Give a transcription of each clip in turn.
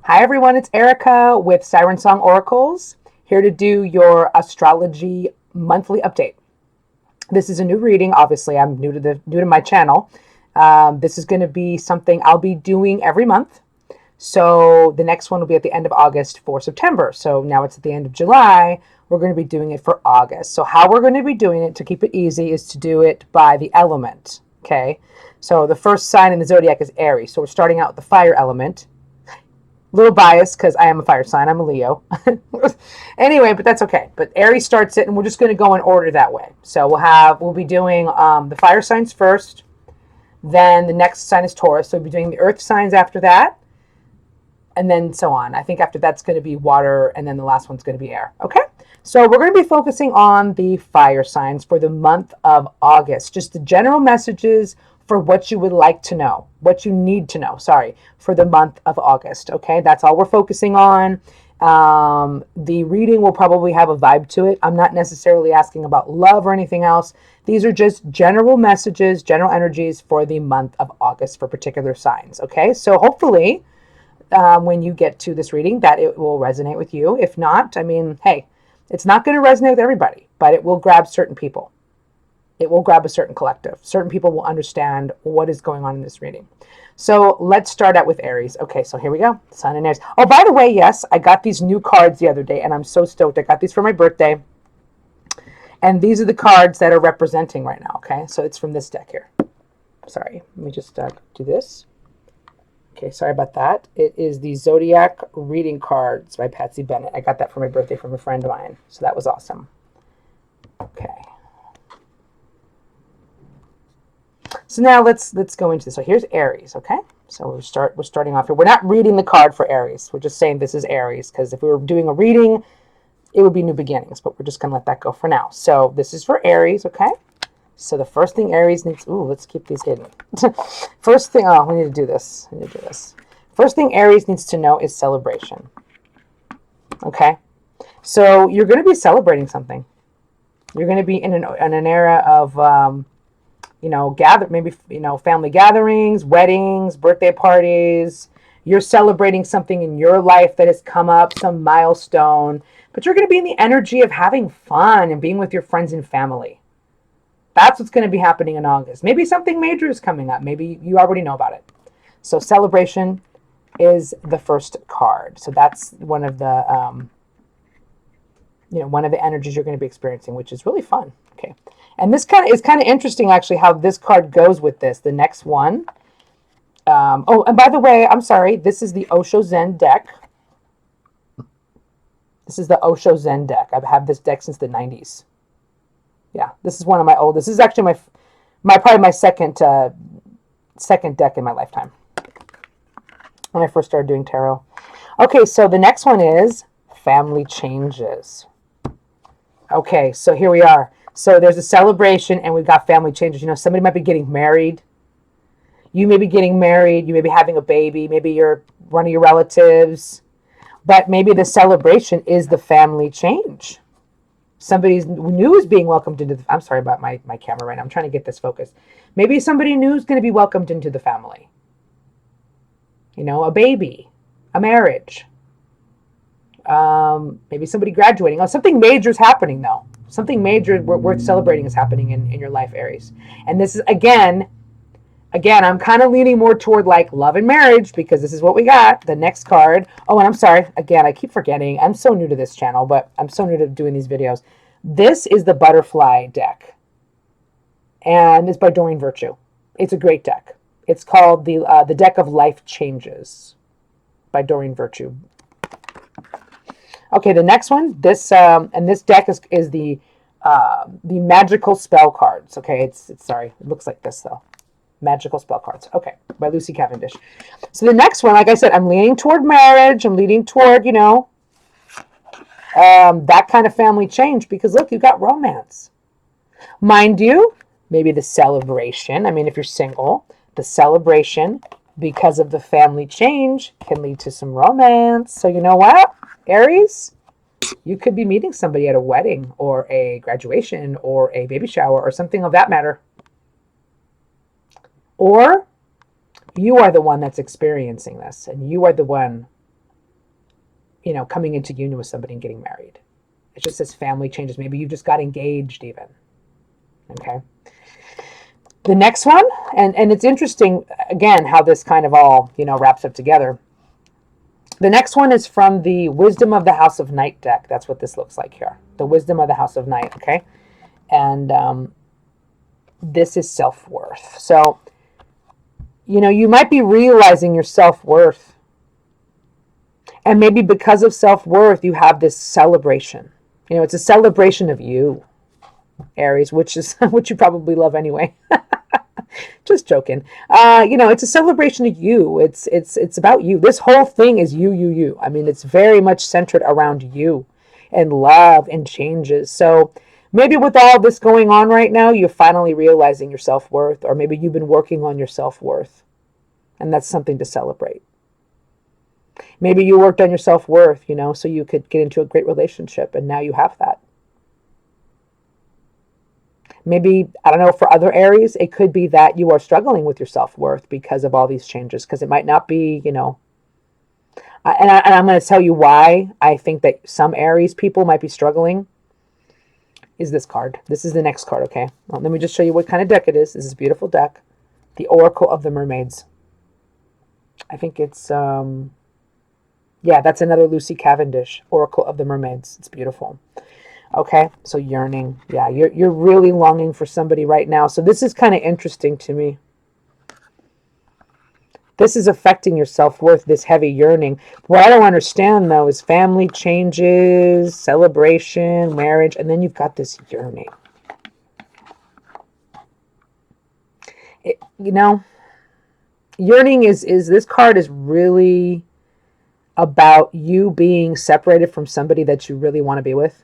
Hi everyone, it's Erica with Siren Song Oracles, here to do your astrology monthly update. This is a new reading. Obviously, I'm new to my channel. This is going to be something I'll be doing every month. So the next one will be at the end of August for September. So now it's at the end of July. We're going to be doing it for August. So how we're going to be doing it to keep it easy is to do it by the element. Okay. So the first sign in the zodiac is Aries. So we're starting out with the fire element. Little biased because I am a fire sign. I'm a Leo. Anyway, but that's okay. But Aries starts it, and we're just going to go in order that way. So we'll be doing the fire signs first. Then the next sign is Taurus. So we'll be doing the earth signs after that, and then so on. I think after that's going to be water, and then the last one's going to be air. Okay. So we're going to be focusing on the fire signs for the month of August. Just the general messages for what you would like to know, what you need to know, for the month of August. Okay, that's all we're focusing on. The reading will probably have a vibe to it. I'm not necessarily asking about love or anything else. These are just general messages, general energies for the month of August for particular signs. Okay, so hopefully when you get to this reading that it will resonate with you. If not, I mean, hey, it's not going to resonate with everybody, but it will grab certain people. It will grab a certain collective. Certain people will understand what is going on in this reading. So let's start out with Aries. Okay, so here we go. Sun and Aries. Oh, by the way, yes, I got these new cards the other day, and I'm so stoked. I got these for my birthday. And these are the cards that are representing right now, okay? So it's from this deck here. Sorry, let me just do this. Okay, sorry about that. It is the Zodiac Reading Cards by Patsy Bennett. I got that for my birthday from a friend of mine, so that was awesome. Okay. So now let's go into this. So here's Aries, okay? So we're starting off here. We're not reading the card for Aries. We're just saying this is Aries because if we were doing a reading, it would be new beginnings, but we're just going to let that go for now. So this is for Aries, okay? So the first thing Aries needs, let's keep these hidden. First thing, we need to do this. First thing Aries needs to know is celebration. Okay? So you're going to be celebrating something. You're going to be in an era of family gatherings, weddings, birthday parties. You're celebrating something in your life that has come up, some milestone, but you're going to be in the energy of having fun and being with your friends and family. That's what's going to be happening in August. Maybe something major is coming up. Maybe you already know about it. So celebration is the first card. So that's one of the energies you're going to be experiencing, which is really fun. Okay. And this is kind of interesting, actually, how this card goes with this. The next one. And by the way, I'm sorry. This is the Osho Zen deck. This is the Osho Zen deck. I've had this deck since the 90s. Yeah, this is one of my old. This is actually probably my second deck in my lifetime. When I first started doing tarot. Okay, so the next one is family changes. Okay, so here we are. So there's a celebration and we've got family changes. Somebody might be getting married. You may be getting married. You may be having a baby. Maybe you're one of your relatives. But maybe the celebration is the family change. Somebody new is being welcomed into I'm sorry about my camera right now. I'm trying to get this focused. Maybe somebody new is going to be welcomed into the family. A baby, a marriage. Maybe somebody graduating. Oh, something major is happening, though. Something major worth celebrating is happening in your life, Aries. And this is, again, I'm kind of leaning more toward like love and marriage because this is what we got. The next card. Oh, and I'm sorry. Again, I keep forgetting. I'm so new to this channel, but I'm so new to doing these videos. This is the Butterfly deck. And it's by Doreen Virtue. It's a great deck. It's called the Deck of Life Changes by Doreen Virtue. Okay, the next one, this deck is the magical spell cards. Okay, it's sorry, it looks like this though. Magical spell cards. Okay, by Lucy Cavendish. So the next one, like I said, I'm leaning toward marriage. I'm leaning toward that kind of family change because look, you've got romance. Mind you, maybe the celebration. I mean, if you're single, the celebration because of the family change can lead to some romance. So you know what? Aries, you could be meeting somebody at a wedding or a graduation or a baby shower or something of that matter. Or you are the one that's experiencing this and you are the one coming into union with somebody and getting married. It just says family changes. Maybe you just got engaged even. Okay. The next one, and it's interesting, again, how this kind of all, wraps up together. The next one is from the Wisdom of the House of Night deck. That's what this looks like here. The Wisdom of the House of Night, okay? And this is self-worth. So, you might be realizing your self-worth. And maybe because of self-worth, you have this celebration. It's a celebration of you, Aries, which is what you probably love anyway. Just joking. It's a celebration of you. It's about you. This whole thing is you. I mean, it's very much centered around you and love and changes. So maybe with all this going on right now, you're finally realizing your self-worth, or maybe you've been working on your self-worth, and that's something to celebrate. Maybe you worked on your self-worth, so you could get into a great relationship, and now you have that. Maybe, I don't know, for other Aries, it could be that you are struggling with your self-worth because of all these changes, because it might not be, and I'm going to tell you why I think that some Aries people might be struggling is this card. This is the next card, okay? Well, let me just show you what kind of deck it is. This is a beautiful deck. The Oracle of the Mermaids. I think it's, that's another Lucy Cavendish, Oracle of the Mermaids. It's beautiful. Okay, so yearning. Yeah, you're really longing for somebody right now. So this is kind of interesting to me. This is affecting your self-worth, this heavy yearning. What I don't understand, though, is family changes, celebration, marriage, and then you've got this yearning. Yearning is this card is really about you being separated from somebody that you really want to be with.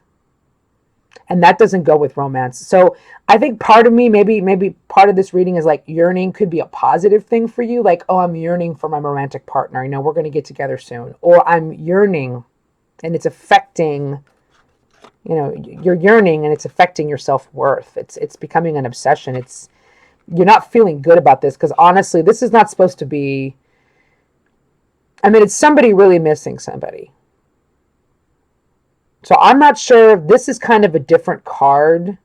And that doesn't go with romance. So I think part of me, maybe part of this reading is like yearning could be a positive thing for you. Like, oh, I'm yearning for my romantic partner. We're going to get together soon. Or I'm yearning and it's affecting, you're yearning and it's affecting your self-worth. It's becoming an obsession. You're not feeling good about this because honestly, this is not supposed to be, it's somebody really missing somebody. So I'm not sure if this is kind of a different card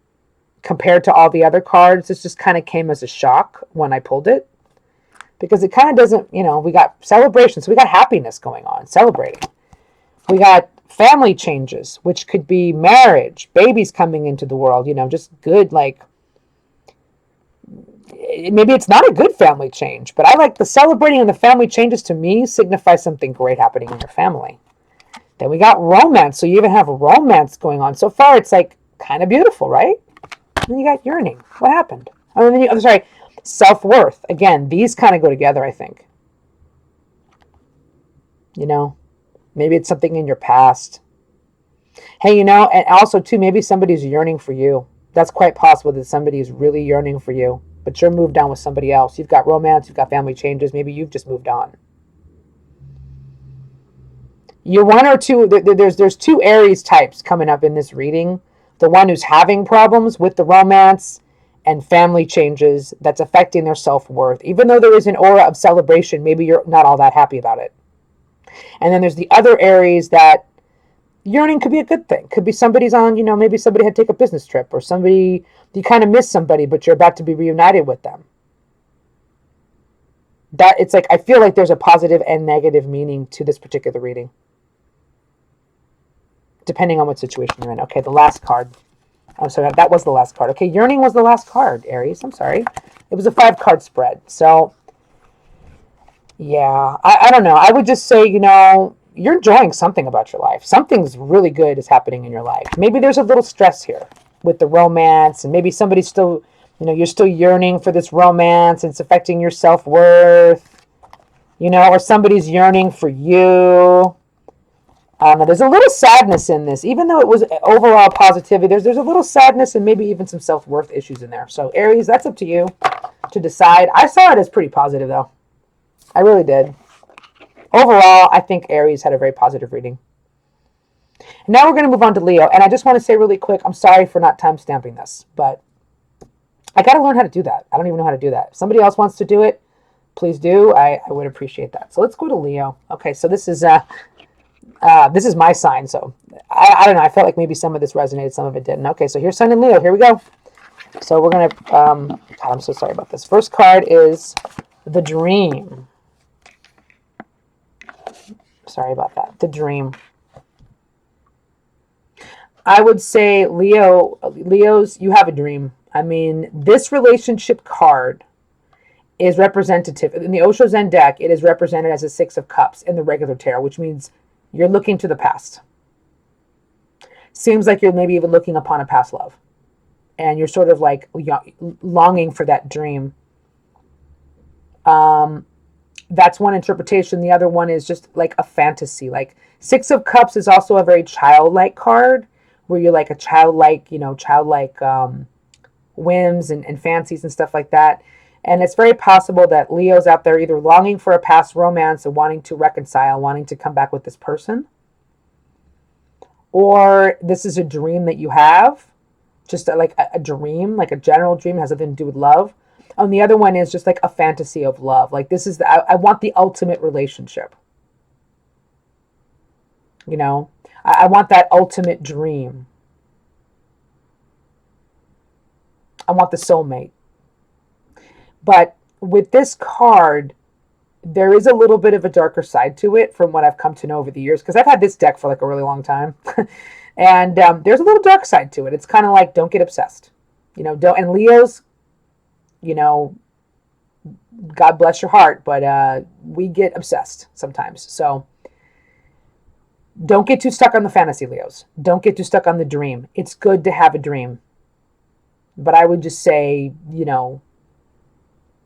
compared to all the other cards. This just kind of came as a shock when I pulled it. Because it kind of doesn't, we got celebrations. We got happiness going on, celebrating. We got family changes, which could be marriage, babies coming into the world, just good, like, maybe it's not a good family change, but I like the celebrating and the family changes to me signify something great happening in your family. Then we got romance. So you even have romance going on. So far, it's like kind of beautiful, right? And then you got yearning. What happened? Self-worth. Again, these kind of go together, I think. Maybe it's something in your past. Hey, and also, too, maybe somebody's yearning for you. That's quite possible that somebody is really yearning for you, but you're moved on with somebody else. You've got romance. You've got family changes. Maybe you've just moved on. You're one or two, there's two Aries types coming up in this reading. The one who's having problems with the romance and family changes that's affecting their self-worth. Even though there is an aura of celebration, maybe you're not all that happy about it. And then there's the other Aries that yearning could be a good thing. Could be somebody's on, maybe somebody had to take a business trip or somebody, you kind of miss somebody, but you're about to be reunited with them. That it's like, I feel like there's a positive and negative meaning to this particular reading, depending on what situation you're in. Okay, the last card. Oh, sorry, that was the last card. Okay, yearning was the last card, Aries. I'm sorry. It was a 5-card spread. So, yeah, I don't know. I would just say, you're enjoying something about your life. Something's really good is happening in your life. Maybe there's a little stress here with the romance, and maybe somebody's still, you're still yearning for this romance, and it's affecting your self-worth, or somebody's yearning for you. There's a little sadness in this, even though it was overall positivity. There's a little sadness and maybe even some self-worth issues in there. So Aries, that's up to you to decide. I saw it as pretty positive, though. I really did. Overall, I think Aries had a very positive reading. And now we're going to move on to Leo. And I just want to say really quick, I'm sorry for not time stamping this, but I got to learn how to do that. I don't even know how to do that. If somebody else wants to do it, please do. I would appreciate that. So let's go to Leo. Okay, so this is This is my sign, so I don't know. I felt like maybe some of this resonated, some of it didn't. Okay, so here's Sun and Leo. Here we go. So we're going to, God, I'm so sorry about this. First card is the Dream. Sorry about that. The Dream. I would say, Leos, you have a dream. I mean, this relationship card is representative. In the Osho Zen deck, it is represented as a Six of Cups in the regular tarot, which means you're looking to the past. Seems like you're maybe even looking upon a past love. And you're sort of like longing for that dream. That's one interpretation. The other one is just like a fantasy. Like Six of Cups is also a very childlike card, where you're like a childlike whims and fancies and stuff like that. And it's very possible that Leo's out there either longing for a past romance and wanting to reconcile, wanting to come back with this person. Or this is a dream that you have, just like a dream, like a general dream, has something to do with love. And the other one is just like a fantasy of love. Like this is, I want the ultimate relationship. You know, I want that ultimate dream. I want the soulmate. But with this card, there is a little bit of a darker side to it from what I've come to know over the years, because I've had this deck for like a really long time. And there's a little dark side to it. It's kind of like, don't get obsessed. You know, don't, and Leos, you know, God bless your heart, but we get obsessed sometimes. So don't get too stuck on the fantasy, Leos. Don't get too stuck on the dream. It's good to have a dream. But I would just say, you know,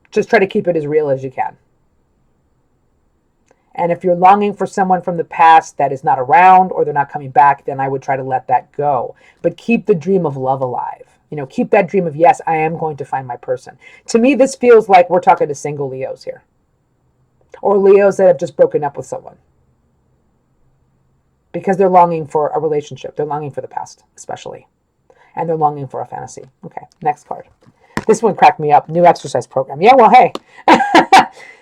just try to keep it as real as you can. And if you're longing for someone from the past that is not around or they're not coming back, then I would try to let that go. But keep the dream of love alive. You know, keep that dream of, yes, I am going to find my person. To me, this feels like we're talking to single Leos here. Or Leos that have just broken up with someone. Because they're longing for a relationship. They're longing for the past, especially. And they're longing for a fantasy. Okay, next card. This one cracked me up. New exercise program. Yeah, well, hey.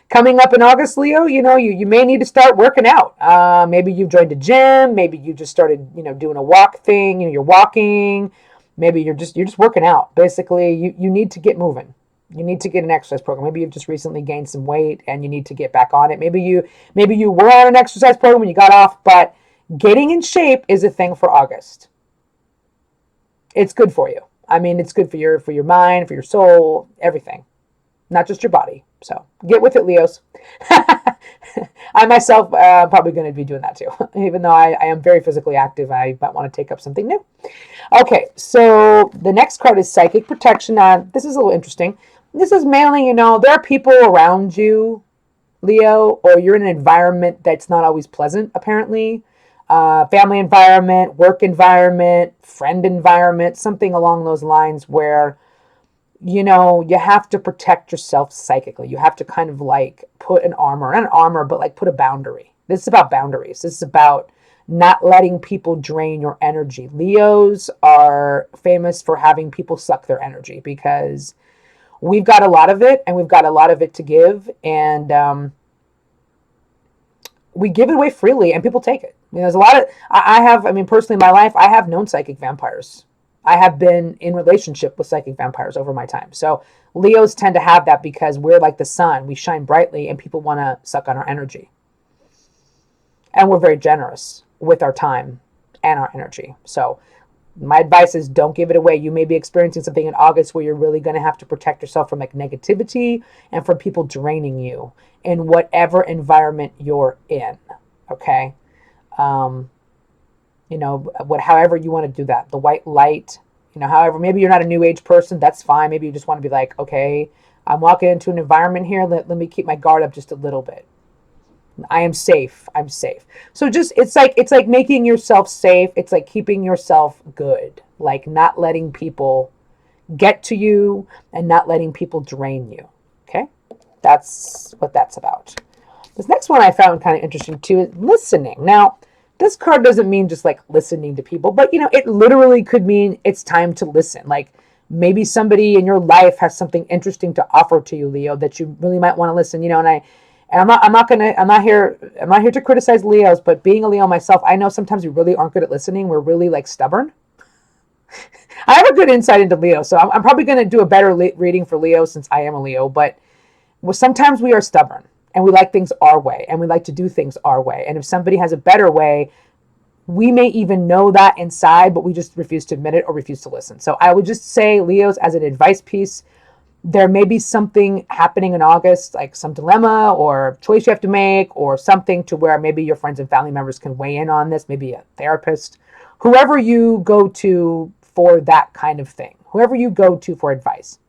Coming up in August, Leo, you know, you may need to start working out. Maybe you've joined a gym. Maybe you just started, you know, doing a walk thing. You know, you're walking. Maybe you're just working out. Basically, you need to get moving. You need to get an exercise program. Maybe you've just recently gained some weight and you need to get back on it. Maybe you were on an exercise program and you got off, but getting in shape is a thing for August. It's good for you. I mean, it's good for your mind, for your soul, everything. Not just your body. So get with it, Leos. I myself probably going to be doing that too. Even though I am very physically active, I might want to take up something new. Okay, so the next card is Psychic Protection. This is a little interesting. This is mainly, you know, there are people around you, Leo, or you're in an environment that's not always pleasant, apparently. Family environment, work environment, friend environment, something along those lines where, you know, you have to protect yourself psychically. You have to kind of like put an armor, not an armor, but like put a boundary. This is about boundaries. This is about not letting people drain your energy. Leos are famous for having people suck their energy because we've got a lot of it and we've got a lot of it to give. And we give it away freely and people take it. You know, there's a lot of, personally in my life, I have known psychic vampires. I have been in relationship with psychic vampires over my time. So Leos tend to have that because we're like the sun. We shine brightly and people want to suck on our energy. And we're very generous with our time and our energy. So my advice is don't give it away. You may be experiencing something in August where you're really going to have to protect yourself from like negativity and from people draining you in whatever environment you're in. Okay. You know, however you want to do that, the white light, you know, however, maybe you're not a new age person. That's fine. Maybe you just want to be like, okay, I'm walking into an environment here. Let me keep my guard up just a little bit. I am safe. I'm safe. So just, it's like making yourself safe. It's like keeping yourself good, like not letting people get to you and not letting people drain you. Okay. That's what that's about. This next one I found kind of interesting too is listening. Now, this card doesn't mean just like listening to people, but you know, it literally could mean it's time to listen. Like maybe somebody in your life has something interesting to offer to you, Leo, that you really might want to listen, you know, And I'm not here to criticize Leos, but being a Leo myself, I know sometimes we really aren't good at listening. We're really like stubborn. I have a good insight into Leo, so I'm probably going to do a better reading for Leo since I am a Leo. But sometimes we are stubborn and we like things our way and we like to do things our way. And if somebody has a better way, we may even know that inside, but we just refuse to admit it or refuse to listen. So I would just say, Leos, as an advice piece, there may be something happening in August, like some dilemma or choice you have to make, or something to where maybe your friends and family members can weigh in on this, maybe a therapist, whoever you go to for that kind of thing, whoever you go to for advice.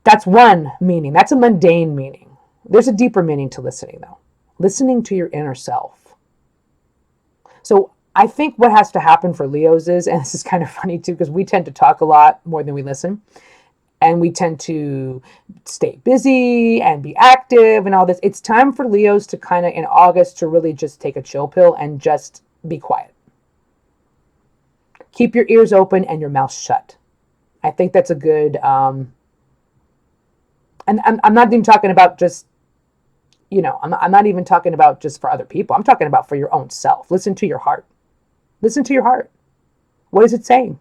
That's one meaning. That's a mundane meaning. There's a deeper meaning to listening, though. Listening to your inner self. So I think what has to happen for Leos is, and this is kind of funny too, because we tend to talk a lot more than we listen. And we tend to stay busy and be active and all this. It's time for Leos to kind of, in August, to really just take a chill pill and just be quiet. Keep your ears open and your mouth shut. I think that's a good, and I'm not even talking about just, I'm not even talking about just for other people. I'm talking about for your own self. Listen to your heart. Listen to your heart. What is it saying?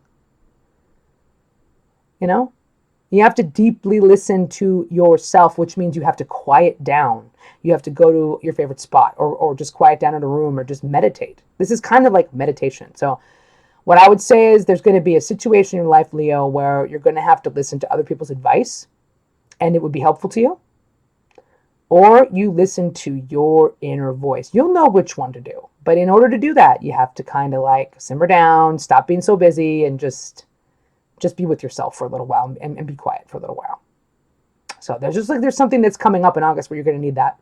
You have to deeply listen to yourself, which means you have to quiet down. You have to go to your favorite spot or just quiet down in a room or just meditate. This is kind of like meditation. So what I would say is there's going to be a situation in your life, Leo, where you're going to have to listen to other people's advice and it would be helpful to you. Or you listen to your inner voice. You'll know which one to do. But in order to do that, you have to kind of like simmer down, stop being so busy, and just be with yourself for a little while and be quiet for a little while. So there's something that's coming up in August where you're going to need that.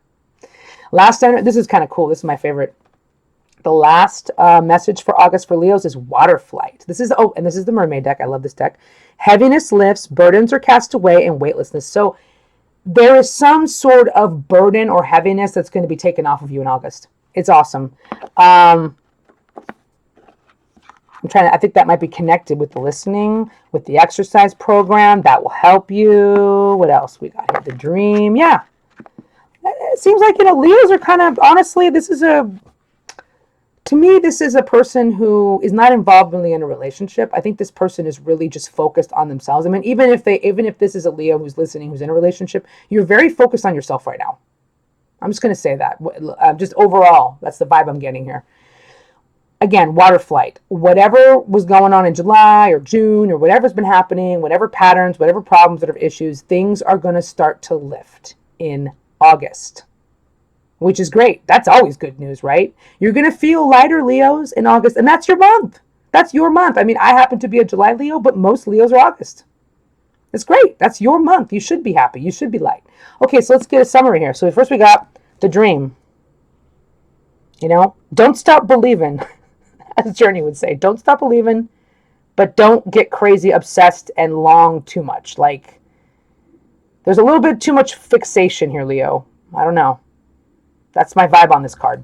This is kind of cool. This is my favorite. The last message for August for Leos is water flight. This is the mermaid deck. I love this deck. Heaviness lifts, burdens are cast away, and weightlessness. So there is some sort of burden or heaviness that's going to be taken off of you in August. It's awesome. I think that might be connected with the listening, with the exercise program. That will help you. What else we got here? The dream. Yeah. It seems like, Leos are kind of, honestly, to me, this is a person who is not involved really in a relationship. I think this person is really just focused on themselves. I mean, even if this is a Leo who's listening, who's in a relationship, you're very focused on yourself right now. I'm just going to say that. Just overall, that's the vibe I'm getting here. Again, water flight. Whatever was going on in July or June or whatever's been happening, whatever patterns, whatever problems, whatever issues, things are going to start to lift in August, which is great. That's always good news, right? You're going to feel lighter, Leos, in August, and that's your month. That's your month. I mean, I happen to be a July Leo, but most Leos are August. It's great. That's your month. You should be happy. You should be light. Okay, so let's get a summary here. So first we got the dream. Don't stop believing. As Journey would say, don't stop believing, but don't get crazy obsessed and long too much. Like, there's a little bit too much fixation here, Leo. I don't know. That's my vibe on this card.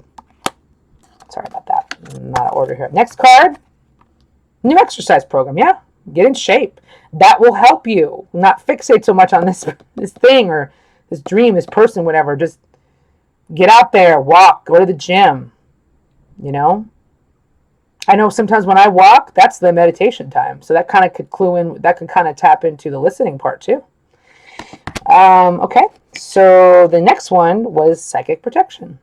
Sorry about that. I'm not out of order here. Next card, new exercise program. Yeah, get in shape. That will help you not fixate so much on this thing or this dream, this person, whatever. Just get out there, walk, go to the gym, I know sometimes when I walk, that's the meditation time. So that kind of could clue in, that could kind of tap into the listening part too. Okay, so the next one was psychic protection.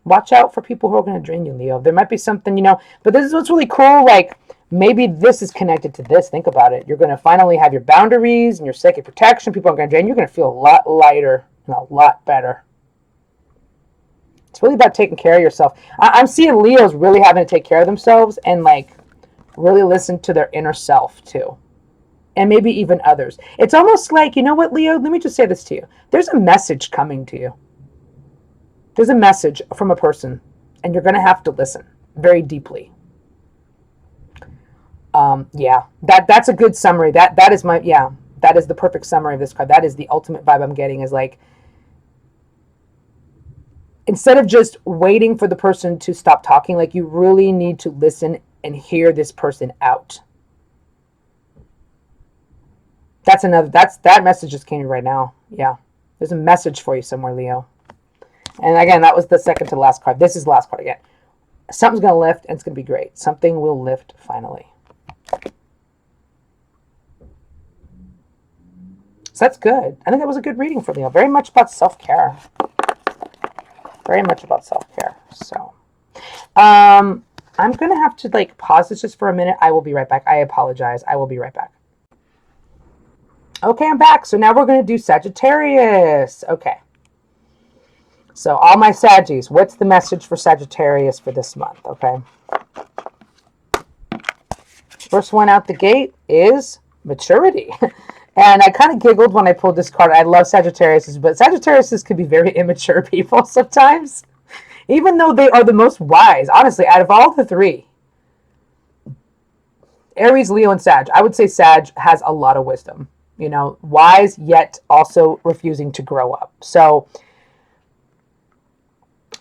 Watch out for people who are going to drain you, Leo. There might be something, but this is what's really cool. Like, maybe this is connected to this. Think about it. You're going to finally have your boundaries and your psychic protection. People aren't going to drain you. You're going to feel a lot lighter and a lot better. It's really about taking care of yourself. I'm seeing Leos really having to take care of themselves and like really listen to their inner self too. And maybe even others. It's almost like, you know what, Leo? Let me just say this to you. There's a message coming to you. There's a message from a person and you're going to have to listen very deeply. Yeah, that's a good summary. That is the perfect summary of this card. That is the ultimate vibe I'm getting is like, instead of just waiting for the person to stop talking, like you really need to listen and hear this person out. That message just came to me right now. Yeah. There's a message for you somewhere, Leo. And again, that was the second to the last card. This is the last card again. Something's going to lift, and it's going to be great. Something will lift finally. So that's good. I think that was a good reading for Leo. Very much about self-care. Very much about self-care. So, I'm going to have to like pause this just for a minute. I will be right back. I apologize. I will be right back. Okay, I'm back. So now we're going to do Sagittarius. Okay. So all my Saggies, what's the message for Sagittarius for this month? Okay. First one out the gate is maturity. And I kind of giggled when I pulled this card. I love Sagittariuses, but Sagittariuses can be very immature people sometimes. Even though they are the most wise, honestly, out of all the three. Aries, Leo, and Sag. I would say Sag has a lot of wisdom. You know, wise, yet also refusing to grow up. So,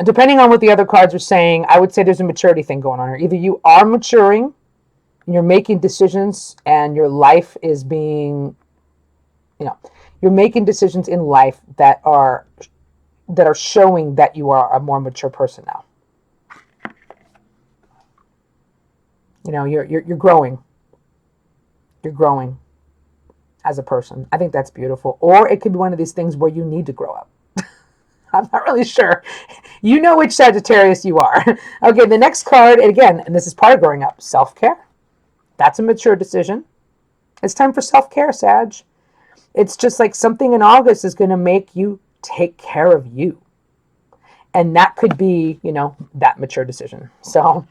depending on what the other cards are saying, I would say there's a maturity thing going on here. Either you are maturing, and you're making decisions, and your life is being, you know, you're making decisions in life that are showing that you are a more mature person now. You know, you're growing. You're growing as a person. I think that's beautiful. Or it could be one of these things where you need to grow up. I'm not really sure. You know which Sagittarius you are. Okay, the next card, again, and this is part of growing up, self-care. That's a mature decision. It's time for self-care, Sag. It's just like something in August is going to make you take care of you. And that could be, you know, that mature decision. So,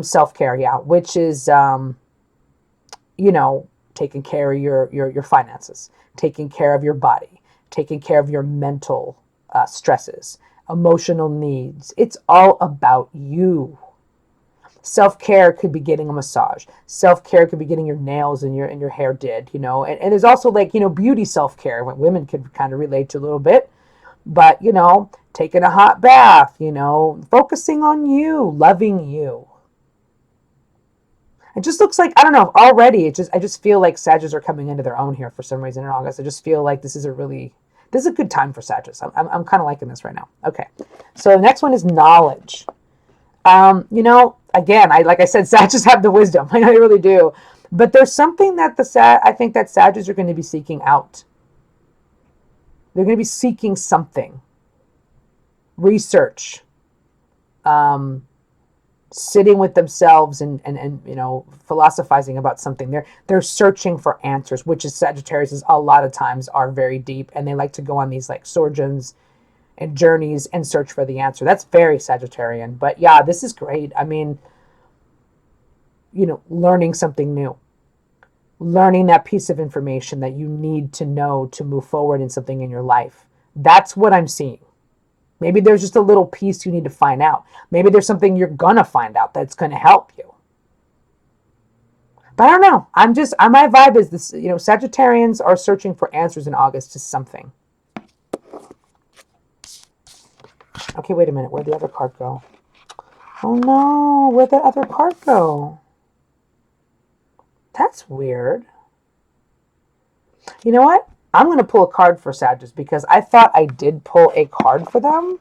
self-care, yeah, which is, you know, taking care of your finances, taking care of your body, taking care of your mental stresses, emotional needs. It's all about you. Self-care could be getting a massage. Self-care could be getting your nails and your hair did, you know. And there's also like, you know, beauty self-care, what women could kind of relate to a little bit. But, you know, taking a hot bath, you know, focusing on you, loving you. It just looks like, I don't know, already, I just feel like Sagittarius are coming into their own here for some reason in August. I just feel like this is a good time for Sagittarius. I'm kind of liking this right now. Okay. So the next one is knowledge. You know, again, like I said, Sagittarius have the wisdom. I really do. But there's something that I think that Sagittarius are going to be seeking out. They're going to be seeking something. Research. Sitting with themselves and you know, philosophizing about something. They're searching for answers, which is Sagittarius a lot of times are very deep, and they like to go on these like sojourns and journeys and search for the answer. That's very Sagittarian. But yeah, this is great. I mean, you know, learning something new. Learning that piece of information that you need to know to move forward in something in your life. That's what I'm seeing. Maybe there's just a little piece you need to find out. Maybe there's something you're going to find out that's going to help you. But I don't know. My vibe is this, you know, Sagittarians are searching for answers in August to something. Okay, wait a minute. Where'd the other card go? Oh no, where'd that other card go? That's weird. You know what? I'm going to pull a card for Sagittarius because I thought I did pull a card for them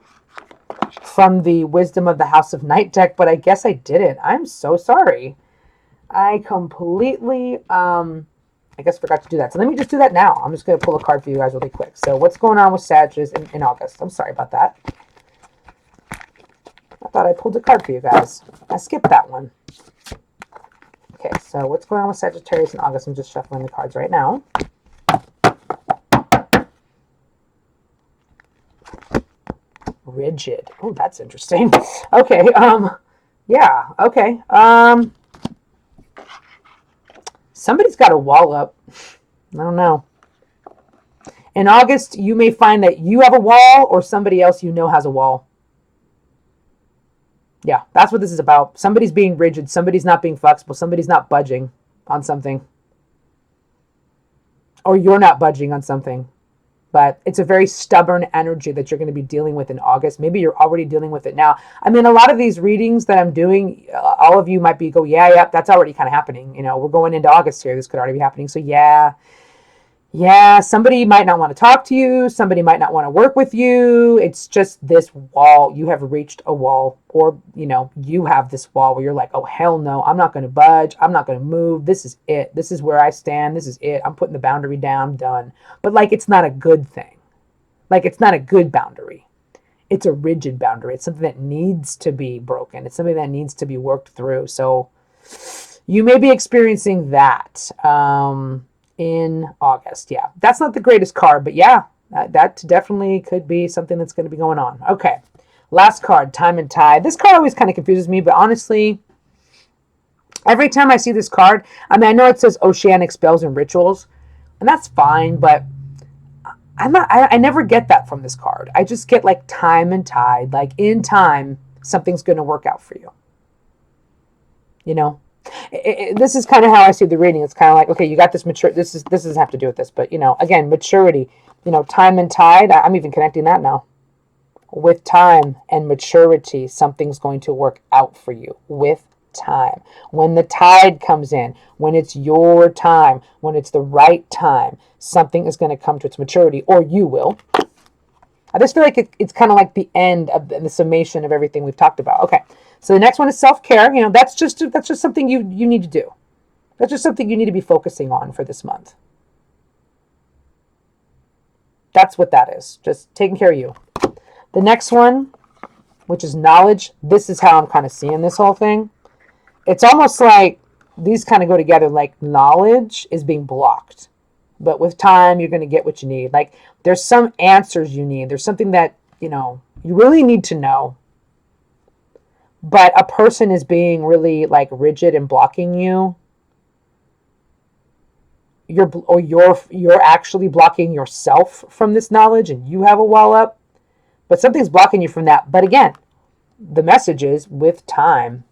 from the Wisdom of the House of Night deck, but I guess I didn't. I'm so sorry. I completely, I guess forgot to do that. So let me just do that now. I'm just going to pull a card for you guys really quick. So what's going on with Sagittarius in August? I'm sorry about that. I thought I pulled a card for you guys. I skipped that one. Okay, so what's going on with Sagittarius in August? I'm just shuffling the cards right now. Rigid. Oh, that's interesting. Okay, yeah, okay. Somebody's got a wall up. I don't know. In August, you may find that you have a wall or somebody else you know has a wall. Yeah, that's what this is about. Somebody's being rigid. Somebody's not being flexible. Somebody's not budging on something. Or you're not budging on something. But it's a very stubborn energy that you're going to be dealing with in August. Maybe you're already dealing with it now. I mean, a lot of these readings that I'm doing, all of you might be yeah, that's already kind of happening. You know, we're going into August here. This could already be happening. So yeah, Yeah, somebody might not want to talk to you. Somebody might not want to work with you. It's just this wall. You have reached a wall, or, you have this wall where you're like, oh, hell no, I'm not going to budge. I'm not going to move. This is it. This is where I stand. This is it. I'm putting the boundary down. I'm done. But like, it's not a good thing. Like, it's not a good boundary. It's a rigid boundary. It's something that needs to be broken. It's something that needs to be worked through. So you may be experiencing that. In August. Yeah, that's not the greatest card, but yeah, that definitely could be something that's going to be going on. Okay, last card, Time and Tide. This card always kind of confuses me, but honestly, every time I see this card, I mean, I know it says oceanic spells and rituals, and that's fine, but I never get that from this card. I just get like time and tide, like in time, something's going to work out for you. This is kind of how I see the reading. It's kind of like, okay, you got this mature. This doesn't have to do with this, but again, maturity. Time and tide. I'm even connecting that now. With time and maturity, something's going to work out for you. With time, when the tide comes in, when it's your time, when it's the right time, something is going to come to its maturity, or you will. I just feel like it's kind of like the end of the summation of everything we've talked about. Okay. So the next one is self-care. That's just something you need to do. That's just something you need to be focusing on for this month. That's what that is. Just taking care of you. The next one, which is knowledge. This is how I'm kind of seeing this whole thing. It's almost like these kind of go together, like knowledge is being blocked. But with time, you're going to get what you need. Like there's some answers you need. There's something that, you really need to know. But a person is being really like rigid and blocking you. You're actually blocking yourself from this knowledge, and you have a wall up. But something's blocking you from that. But again, the message is with time,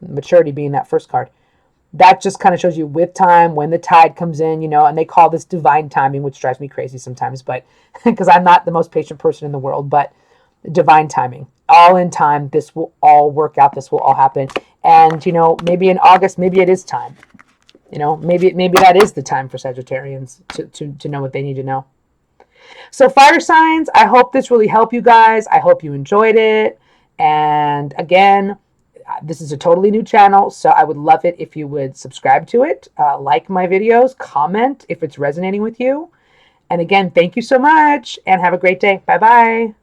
maturity being that first card. That just kind of shows you with time, when the tide comes in, and they call this divine timing, which drives me crazy sometimes, but because I'm not the most patient person in the world, but divine timing, all in time, this will all work out. This will all happen. And, maybe in August, maybe it is time, maybe that is the time for Sagittarians to know what they need to know. So fire signs, I hope this really helped you guys. I hope you enjoyed it. And again, this is a totally new channel, so I would love it if you would subscribe to it, like my videos, comment if it's resonating with you. And again, thank you so much, and have a great day. Bye-bye.